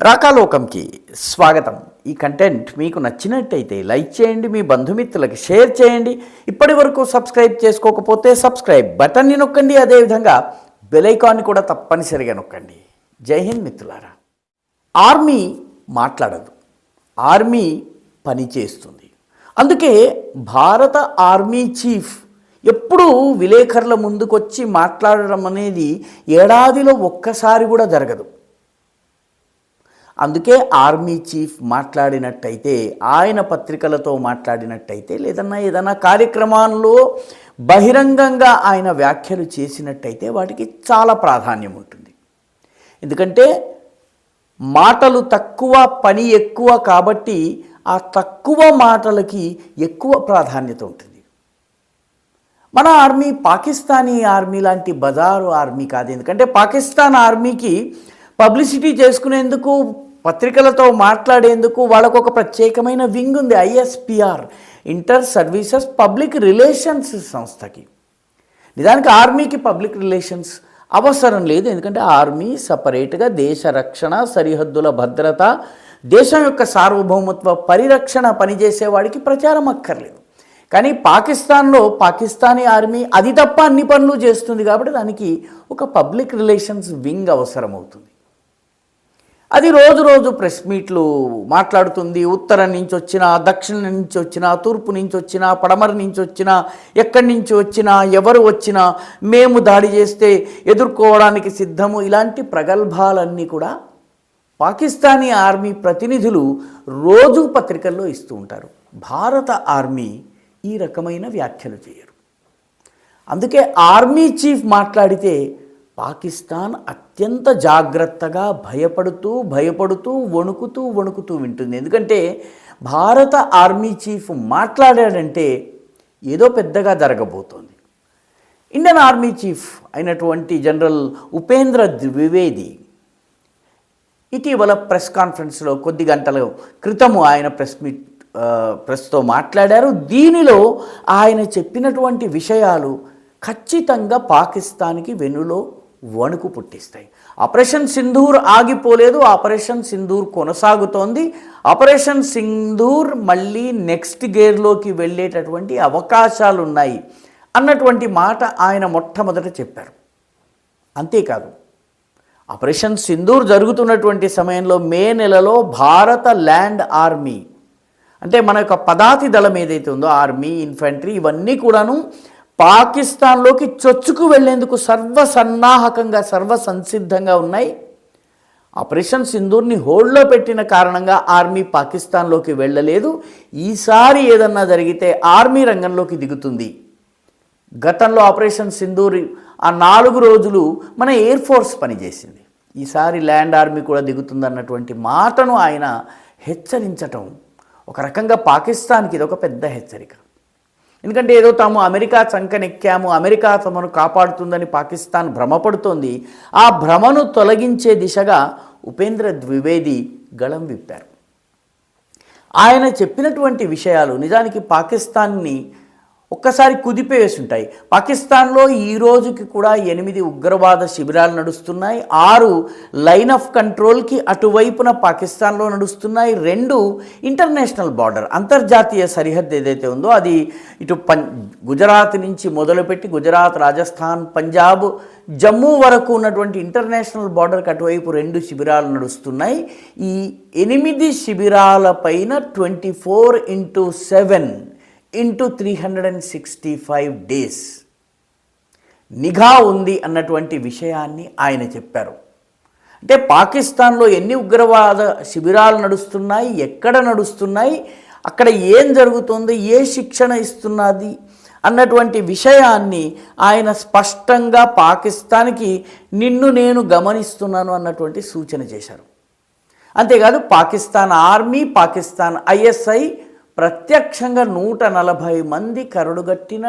రాకాలోకంకి స్వాగతం. ఈ కంటెంట్ మీకు నచ్చినట్టయితే లైక్ చేయండి, మీ బంధుమిత్రులకి షేర్ చేయండి. ఇప్పటి వరకు సబ్స్క్రైబ్ చేసుకోకపోతే సబ్స్క్రైబ్ బటన్ని నొక్కండి. అదేవిధంగా బెల్ ఐకాన్ని కూడా తప్పనిసరిగా నొక్కండి. జై హింద్ మిత్రులారా. ఆర్మీ మాట్లాడదు, ఆర్మీ పని చేస్తుంది. అందుకే భారత ఆర్మీ చీఫ్ ఎప్పుడూ విలేకరుల ముందుకొచ్చి మాట్లాడడం అనేది ఏడాదిలో ఒక్కసారి కూడా జరగదు. అందుకే ఆర్మీ చీఫ్ మాట్లాడినట్టయితే, ఆయన పత్రికలతో మాట్లాడినట్టయితే, ఏదైనా కార్యక్రమాల్లో బహిరంగంగా ఆయన వ్యాఖ్యలు చేసినట్టయితే వాటికి చాలా ప్రాధాన్యం ఉంటుంది. ఎందుకంటే మాటలు తక్కువ, పని ఎక్కువ. కాబట్టి ఆ తక్కువ మాటలకి ఎక్కువ ప్రాధాన్యత ఉంటుంది. మన ఆర్మీ పాకిస్తానీ ఆర్మీ లాంటి బజారు ఆర్మీ కాదు. ఎందుకంటే పాకిస్తాన్ ఆర్మీకి పబ్లిసిటీ చేసుకునేందుకు, పత్రికలతో మాట్లాడేందుకు వాళ్ళకు ఒక ప్రత్యేకమైన వింగ్ ఉంది. ISPR, inter services public relations సంస్థకి. నిజానికి ఆర్మీకి పబ్లిక్ రిలేషన్స్ అవసరం లేదు. ఎందుకంటే ఆర్మీ సపరేట్గా దేశ రక్షణ, సరిహద్దుల భద్రత, దేశం యొక్క సార్వభౌమత్వ పరిరక్షణ పనిచేసేవాడికి ప్రచారం అక్కర్లేదు. కానీ పాకిస్తాన్లో పాకిస్తానీ ఆర్మీ అది తప్ప అన్ని పనులు చేస్తుంది. కాబట్టి దానికి ఒక పబ్లిక్ రిలేషన్స్ వింగ్ అవసరమవుతుంది. అది రోజు రోజు ప్రెస్ మీట్లు మాట్లాడుతుంది. ఉత్తరం నుంచి వచ్చినా, దక్షిణం నుంచి వచ్చినా, తూర్పు నుంచి వచ్చినా, పడమర నుంచి వచ్చినా, ఎక్కడి నుంచి వచ్చినా, ఎవరు వచ్చినా మేము దాడి చేస్తే ఎదుర్కోవడానికి సిద్ధము, ఇలాంటి ప్రగల్భాలన్నీ కూడా పాకిస్తానీ ఆర్మీ ప్రతినిధులు రోజు పత్రికల్లో ఇస్తూ ఉంటారు. భారత ఆర్మీ ఈ రకమైన వ్యాఖ్యలు చేయరు. అందుకే ఆర్మీ చీఫ్ మాట్లాడితే పాకిస్తాన్ అత్యంత జాగ్రత్తగా భయపడుతూ వణుకుతూ వింటుంది. ఎందుకంటే భారత ఆర్మీ చీఫ్ మాట్లాడాడంటే ఏదో పెద్దగా జరగబోతోంది. ఇండియన్ ఆర్మీ చీఫ్ అయినటువంటి జనరల్ ఉపేంద్ర ద్వివేది ఇటీవల ప్రెస్ కాన్ఫరెన్స్లో కొద్ది గంటల క్రితము ఆయన ప్రెస్తో మాట్లాడారు. దీనిలో ఆయన చెప్పినటువంటి విషయాలు ఖచ్చితంగా పాకిస్తాన్కి వెన్నులో వణుకు పుట్టిస్తాయి. ఆపరేషన్ సింధూర్ ఆగిపోలేదు, ఆపరేషన్ సింధూర్ కొనసాగుతోంది. ఆపరేషన్ సింధూర్ మళ్ళీ నెక్స్ట్ గేర్లోకి వెళ్ళేటటువంటి అవకాశాలు ఉన్నాయి అన్నటువంటి మాట ఆయన మొట్టమొదట చెప్పారు. అంతేకాదు, ఆపరేషన్ సింధూర్ జరుగుతున్నటువంటి సమయంలో మే నెలలో భారత ల్యాండ్ ఆర్మీ, అంటే మన యొక్క పదాతి దళం ఏదైతే ఉందో, ఆర్మీ, ఇన్ఫంట్రీ, ఇవన్నీ కూడాను పాకిస్తాన్లోకి చొచ్చుకు వెళ్లేందుకు సర్వసన్నాహకంగా, సర్వసంసిద్ధంగా ఉన్నాయి. ఆపరేషన్ సింధూర్ని హోల్డ్లో పెట్టిన కారణంగా ఆర్మీ పాకిస్తాన్లోకి వెళ్ళలేదు. ఈసారి ఏదన్నా జరిగితే ఆర్మీ రంగంలోకి దిగుతుంది. గతంలో ఆపరేషన్ సింధూర్ ఆ 4 రోజులు మన ఎయిర్ ఫోర్స్ పనిచేసింది. ఈసారి ల్యాండ్ ఆర్మీ కూడా దిగుతుందన్నటువంటి మాటను ఆయన హెచ్చరించటం ఒక రకంగా పాకిస్తాన్కి ఇది ఒక పెద్ద హెచ్చరిక. ఎందుకంటే ఏదో తాము అమెరికా చంకనెక్కాము, అమెరికా తమను కాపాడుతుందని పాకిస్తాన్ భ్రమపడుతోంది. ఆ భ్రమను తొలగించే దిశగా ఉపేంద్ర ద్వివేది గళం విప్పారు. ఆయన చెప్పినటువంటి విషయాలు నిజానికి పాకిస్తాన్ని ఒక్కసారి కుదిపేసి ఉంటాయి. పాకిస్తాన్లో ఈ రోజుకి కూడా 8 ఉగ్రవాద శిబిరాలు నడుస్తున్నాయి. 6 లైన్ ఆఫ్ కంట్రోల్కి అటువైపున పాకిస్తాన్లో నడుస్తున్నాయి. 2 ఇంటర్నేషనల్ బార్డర్, అంతర్జాతీయ సరిహద్దు ఏదైతే ఉందో అది ఇటు గుజరాత్ నుంచి మొదలుపెట్టి గుజరాత్, రాజస్థాన్, పంజాబ్, జమ్మూ వరకు ఉన్నటువంటి ఇంటర్నేషనల్ బార్డర్కి అటువైపు 2 శిబిరాలు నడుస్తున్నాయి. ఈ 8 శిబిరాల పైన 24/7 into 365 days నిఘా ఉంది అన్నటువంటి విషయాన్ని ఆయన చెప్పారు. అంటే పాకిస్తాన్లో ఎన్ని ఉగ్రవాద శిబిరాలు నడుస్తున్నాయి, ఎక్కడ నడుస్తున్నాయి, అక్కడ ఏం జరుగుతుంది, ఏ శిక్షణ ఇస్తున్నది అన్నటువంటి విషయాన్ని ఆయన స్పష్టంగా పాకిస్తాన్కి నిన్ను నేను గమనిస్తున్నాను అన్నటువంటి సూచన చేశారు. అంతేకాదు పాకిస్తాన్ ఆర్మీ, పాకిస్తాన్ ఐఎస్ఐ ప్రత్యక్షంగా 140 మంది కరడుగట్టిన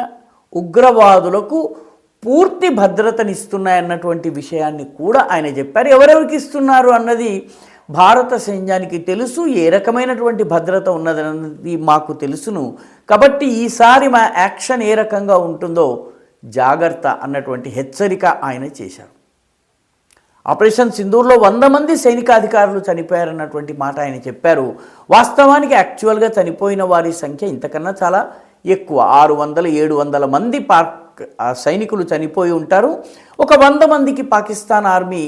ఉగ్రవాదులకు పూర్తి భద్రతనిస్తున్నాయన్నటువంటి విషయాన్ని కూడా ఆయన చెప్పారు. ఎవరెవరికి ఇస్తున్నారు అన్నది భారత సైన్యానికి తెలుసు, ఏ రకమైనటువంటి భద్రత ఉన్నదన్నది మాకు తెలుసును. కాబట్టి ఈసారి మా యాక్షన్ ఏ రకంగా ఉంటుందో జాగ్రత్త అన్నటువంటి హెచ్చరిక ఆయన చేశారు. ఆపరేషన్ సింధూర్లో 100 మంది సైనికాధికారులు చనిపోయారన్నటువంటి మాట ఆయన చెప్పారు. వాస్తవానికి యాక్చువల్గా చనిపోయిన వారి సంఖ్య ఇంతకన్నా చాలా ఎక్కువ, 600-700 మంది సైనికులు చనిపోయి ఉంటారు. ఒక 100 మందికి పాకిస్తాన్ ఆర్మీ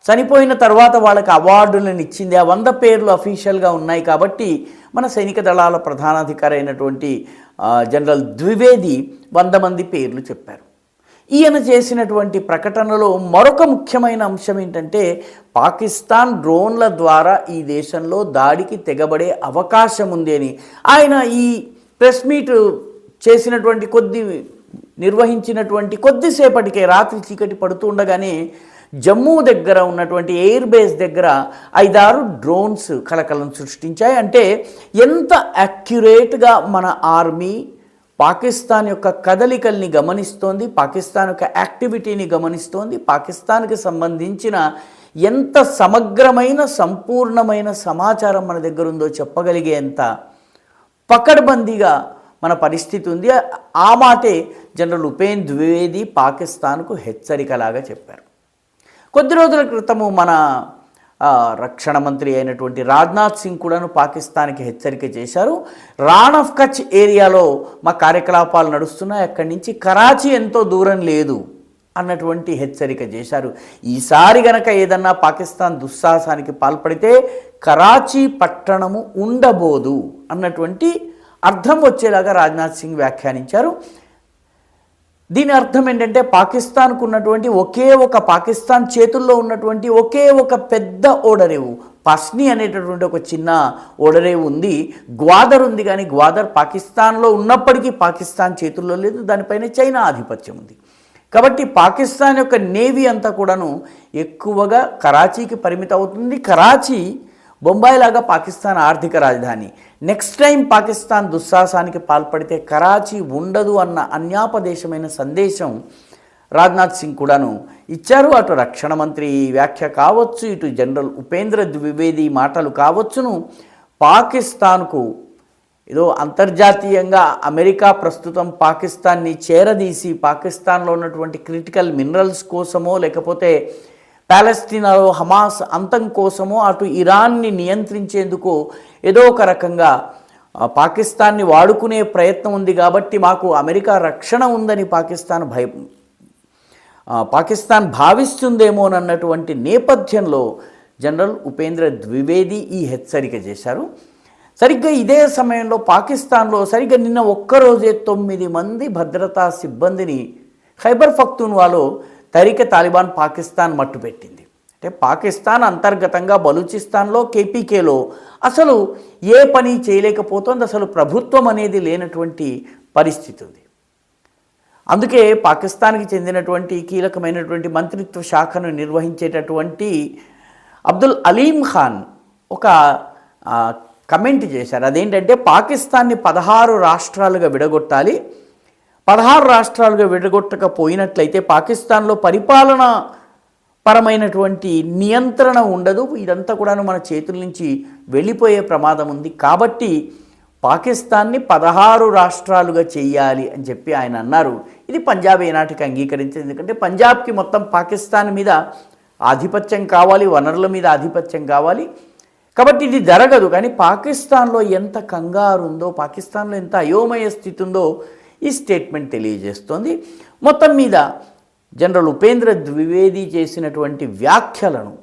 చనిపోయిన తర్వాత వాళ్ళకి అవార్డులను ఇచ్చింది. ఆ 100 పేర్లు అఫీషియల్గా ఉన్నాయి. కాబట్టి మన సైనిక దళాల ప్రధానాధికారి అయినటువంటి జనరల్ ద్వివేది 100 మంది పేర్లు చెప్పారు. ఈయన చేసినటువంటి ప్రకటనలో మరొక ముఖ్యమైన అంశం ఏంటంటే పాకిస్తాన్ డ్రోన్ల ద్వారా ఈ దేశంలో దాడికి తెగబడే అవకాశం ఉంది అని. ఆయన ఈ ప్రెస్ మీట్ నిర్వహించినటువంటి కొద్దిసేపటికే రాత్రి చీకటి పడుతూ ఉండగానే జమ్మూ దగ్గర ఉన్నటువంటి ఎయిర్ బేస్ దగ్గర 5-6 డ్రోన్స్ కలకలం సృష్టించాయి. అంటే ఎంత యాక్యురేట్గా మన ఆర్మీ పాకిస్తాన్ యొక్క కదలికల్ని గమనిస్తోంది, పాకిస్తాన్ యొక్క యాక్టివిటీని గమనిస్తోంది, పాకిస్తాన్కి సంబంధించిన ఎంత సమగ్రమైన సంపూర్ణమైన సమాచారం మన దగ్గర ఉందో చెప్పగలిగేంత పకడ్బందీగా మన పరిస్థితి ఉంది. ఆ మాటే జనరల్ ఉపేంద్ర ద్వివేది పాకిస్తాన్కు హెచ్చరికలాగా చెప్పారు. కొద్ది రోజుల క్రితము మన రక్షణ మంత్రి అయినటువంటి రాజ్నాథ్ సింగ్ కూడాను పాకిస్తాన్కి హెచ్చరిక చేశారు. రాన్ ఆఫ్ కచ్ ఏరియాలో మా కార్యకలాపాలు నడుస్తున్నాయి, అక్కడి నుంచి కరాచీ ఎంతో దూరం లేదు అన్నటువంటి హెచ్చరిక చేశారు. ఈసారి గనక ఏదన్నా పాకిస్తాన్ దుస్సాహసానికి పాల్పడితే కరాచీ పట్టణము ఉండబోదు అన్నటువంటి అర్థం వచ్చేలాగా రాజ్నాథ్ సింగ్ వ్యాఖ్యానించారు. దీని అర్థం ఏంటంటే పాకిస్తాన్కు ఉన్నటువంటి పాకిస్తాన్ చేతుల్లో ఉన్నటువంటి ఒకే ఒక పెద్ద ఓడరేవు, పస్ని అనేటటువంటి ఒక చిన్న ఓడరేవు ఉంది, గ్వాదర్ ఉంది. కానీ గ్వాదర్ పాకిస్తాన్లో ఉన్నప్పటికీ పాకిస్తాన్ చేతుల్లో లేదు, దానిపైన చైనా ఆధిపత్యం ఉంది. కాబట్టి పాకిస్తాన్ యొక్క నేవీ అంతా కూడాను ఎక్కువగా కరాచీకి పరిమితం అవుతుంది. కరాచీ బొంబాయి లాగా పాకిస్తాన్ ఆర్థిక రాజధాని. నెక్స్ట్ టైం పాకిస్తాన్ దుస్సాహసానికి పాల్పడితే కరాచీ ఉండదు అన్న అన్యాపదేశమైన సందేశం రాజ్నాథ్ సింగ్ కూడాను ఇచ్చారు. అటు రక్షణ మంత్రి వ్యాఖ్య కావచ్చు, ఇటు జనరల్ ఉపేంద్ర ద్వివేది మాటలు కావచ్చును, పాకిస్తాన్కు ఏదో అంతర్జాతీయంగా అమెరికా ప్రస్తుతం పాకిస్తాన్ని చేరదీసి పాకిస్తాన్లో ఉన్నటువంటి క్రిటికల్ మినరల్స్ కోసమో లేకపోతే పాలస్తీనాలో హమాస్ అంతం కోసమో అటు ఇరాన్ని నియంత్రించేందుకు ఏదో ఒక రకంగా పాకిస్తాన్ని వాడుకునే ప్రయత్నం ఉంది. కాబట్టి మాకు అమెరికా రక్షణ ఉందని పాకిస్తాన్ భావిస్తుందేమోనన్నటువంటి నేపథ్యంలో జనరల్ ఉపేంద్ర ద్వివేది ఈ హెచ్చరిక చేశారు. సరిగ్గా ఇదే సమయంలో పాకిస్తాన్లో సరిగ్గా నిన్న ఒక్కరోజే 9 మంది భద్రతా సిబ్బందిని ఖైబర్ పఖ్తూన్వాలో తహ్రీకే తాలిబాన్ పాకిస్తాన్ మట్టుపెట్టింది. అంటే పాకిస్తాన్ అంతర్గతంగా బలూచిస్తాన్లో కేపీకేలో అసలు ఏ పని చేయలేకపోతుంది, అసలు ప్రభుత్వం అనేది లేనటువంటి పరిస్థితి ఉంది. అందుకే పాకిస్తాన్కి చెందినటువంటి కీలకమైనటువంటి మంత్రిత్వ శాఖను నిర్వహించేటటువంటి అబ్దుల్ అలీం ఖాన్ ఒక కమెంట్ చేశారు. అదేంటంటే పాకిస్తాన్ని 16 రాష్ట్రాలుగా విడగొట్టాలి, 16 రాష్ట్రాలుగా విడగొట్టకపోయినట్లయితే పాకిస్తాన్లో పరిపాలన పరమైనటువంటి నియంత్రణ ఉండదు, ఇదంతా కూడాను మన చేతుల నుంచి వెళ్ళిపోయే ప్రమాదం ఉంది. కాబట్టి పాకిస్తాన్ని 16 రాష్ట్రాలుగా చేయాలి అని చెప్పి ఆయన అన్నారు. ఇది పంజాబ్ ఏనాటికి అంగీకరించింది. ఎందుకంటే పంజాబ్కి మొత్తం పాకిస్తాన్ మీద ఆధిపత్యం కావాలి, వనరుల మీద ఆధిపత్యం కావాలి. కాబట్టి ఇది జరగదు. కానీ పాకిస్తాన్లో ఎంత కంగారు ఉందో, పాకిస్తాన్లో ఎంత అయోమయ స్థితి ఉందో ఈ స్టేట్మెంట్ తెలియజేస్తోంది. మొత్తం మీద జనరల్ ఉపేంద్ర ద్వివేది చేసినటువంటి వ్యాఖ్యలను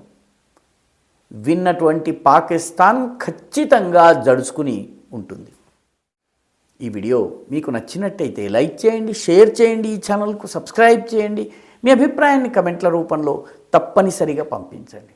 విన్నటువంటి పాకిస్తాన్ ఖచ్చితంగా జడుచుకుని ఉంటుంది. ఈ వీడియో మీకు నచ్చినట్టయితే లైక్ చేయండి, షేర్ చేయండి, ఈ ఛానల్కు సబ్స్క్రైబ్ చేయండి. మీ అభిప్రాయాన్ని కమెంట్ల రూపంలో తప్పనిసరిగా పంపించండి.